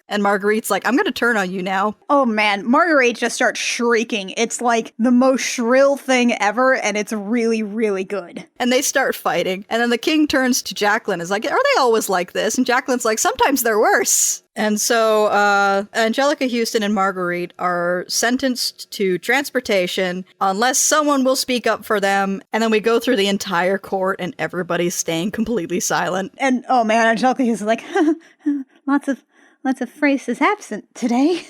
And Marguerite's like, I'm gonna turn on you now. Oh man, Marguerite just starts shrieking. It's like the most shrill thing ever, and it's really, really good. And they start fighting. And then the king turns to Jacqueline and is like, are they always like this? And Jacqueline's like, sometimes they're worse. And so Angelica Houston and Marguerite are sentenced to transportation unless someone will speak up for them. And then we go through the entire court and everybody's staying completely silent. And oh man, Angelica Houston's like, lots of phrases absent today.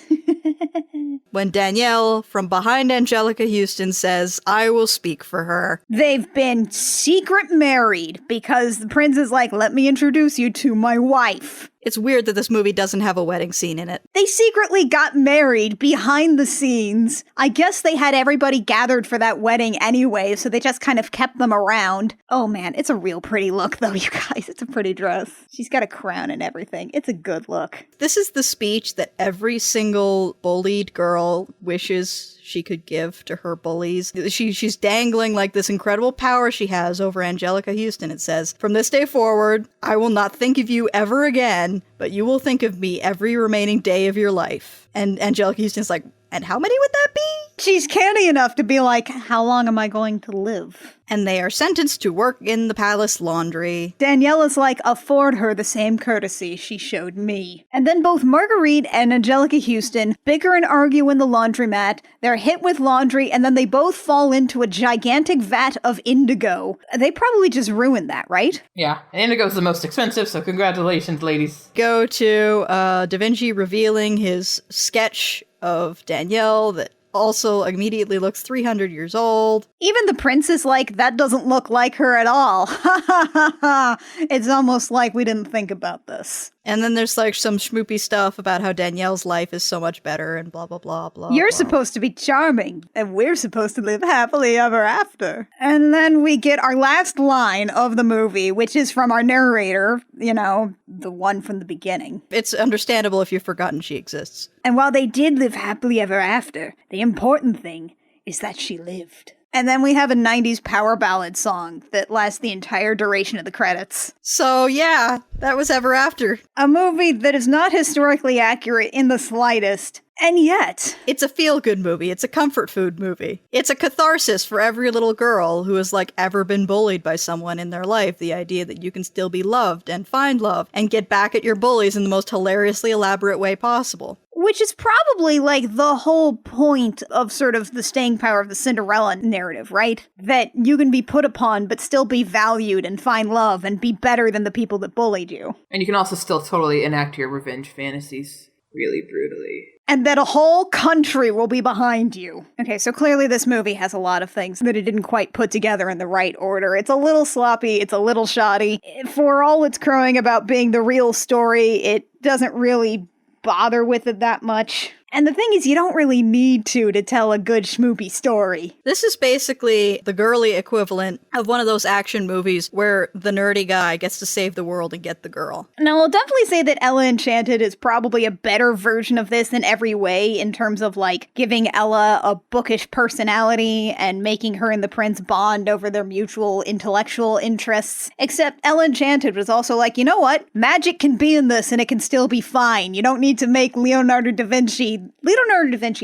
When Danielle, from behind Angelica Houston, says, I will speak for her. They've been secret married because the prince is like, let me introduce you to my wife. It's weird that this movie doesn't have a wedding scene in it. They secretly got married behind the scenes. I guess they had everybody gathered for that wedding anyway, so they just kind of kept them around. Oh man, it's a real pretty look though, you guys. It's a pretty dress. She's got a crown and everything. It's a good look. This is the speech that every single bullied girl wishes she could give to her bullies. She's dangling like this incredible power she has over Angelica Houston. It says, from this day forward, I will not think of you ever again, but you will think of me every remaining day of your life. And Angelica Houston's like, and how many would that be? She's canny enough to be like, how long am I going to live? And they are sentenced to work in the palace laundry. Daniela's like, afford her the same courtesy she showed me. And then both Marguerite and Angelica Houston bicker and argue in the laundromat. They're hit with laundry, and then they both fall into a gigantic vat of indigo. They probably just ruined that, right? Yeah, and indigo's the most expensive, so congratulations, ladies. Go to Da Vinci revealing his sketch of Danielle that also immediately looks 300 years old. Even the prince is like, that doesn't look like her at all. Ha ha ha ha. It's almost like we didn't think about this. And then there's like some schmoopy stuff about how Danielle's life is so much better and blah, blah, blah, blah. You're blah. supposed to be charming, and we're supposed to live happily ever after. And then we get our last line of the movie, which is from our narrator, you know, the one from the beginning. It's understandable if you've forgotten she exists. And while they did live happily ever after, the important thing is that she lived. And then we have a 90s power ballad song that lasts the entire duration of the credits. So yeah, that was Ever After. A movie that is not historically accurate in the slightest. And yet, it's a feel-good movie. It's a comfort food movie. It's a catharsis for every little girl who has, like, ever been bullied by someone in their life. The idea that you can still be loved and find love and get back at your bullies in the most hilariously elaborate way possible. Which is probably like the whole point of sort of the staying power of the Cinderella narrative, right? That you can be put upon but still be valued and find love and be better than the people that bullied you. And you can also still totally enact your revenge fantasies really brutally. And that a whole country will be behind you. Okay, so clearly this movie has a lot of things that it didn't quite put together in the right order. It's a little sloppy, it's a little shoddy. For all it's crowing about being the real story, it doesn't really bother with it that much. And the thing is, you don't really need to tell a good schmoopy story. This is basically the girly equivalent of one of those action movies where the nerdy guy gets to save the world and get the girl. Now, I'll definitely say that Ella Enchanted is probably a better version of this in every way, in terms of, like, giving Ella a bookish personality and making her and the prince bond over their mutual intellectual interests. Except Ella Enchanted was also like, you know what? Magic can be in this and it can still be fine. You don't need to make Leonardo da Vinci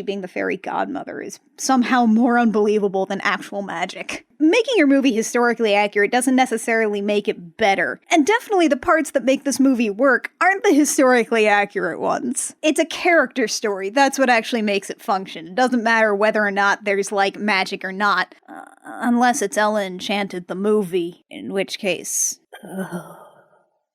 being the fairy godmother is somehow more unbelievable than actual magic. Making your movie historically accurate doesn't necessarily make it better. And definitely the parts that make this movie work aren't the historically accurate ones. It's a character story. That's what actually makes it function. It doesn't matter whether or not there's, like, magic or not. Unless it's Ella Enchanted the movie, in which case...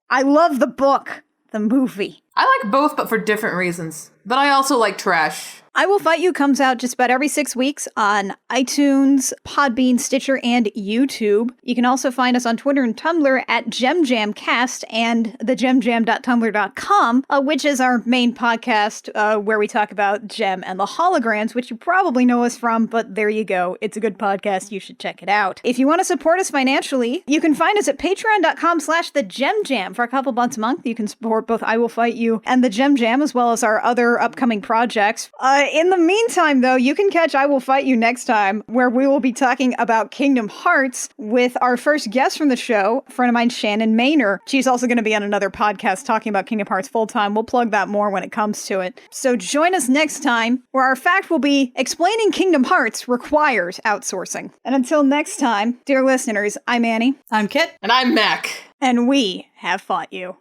I love the book. The movie. I like both, but for different reasons. But I also like trash. I Will Fight You comes out just about every 6 weeks on iTunes, Podbean, Stitcher, and YouTube. You can also find us on Twitter and Tumblr at GemJamCast and thegemjam.tumblr.com, which is our main podcast where we talk about Gem and the holograms, which you probably know us from, but there you go. It's a good podcast. You should check it out. If you want to support us financially, you can find us at patreon.com/thegemjam. For a couple bucks a month, you can support both I Will Fight You and the Gem Jam, as well as our other upcoming projects. In the meantime, though, you can catch I Will Fight You next time, where we will be talking about Kingdom Hearts with our first guest from the show, a friend of mine, Shannon Maynor. She's also going to be on another podcast talking about Kingdom Hearts full-time. We'll plug that more when it comes to it. So join us next time, where our fact will be explaining Kingdom Hearts requires outsourcing. And until next time, dear listeners, I'm Annie. I'm Kit. And I'm Mac. And we have fought you.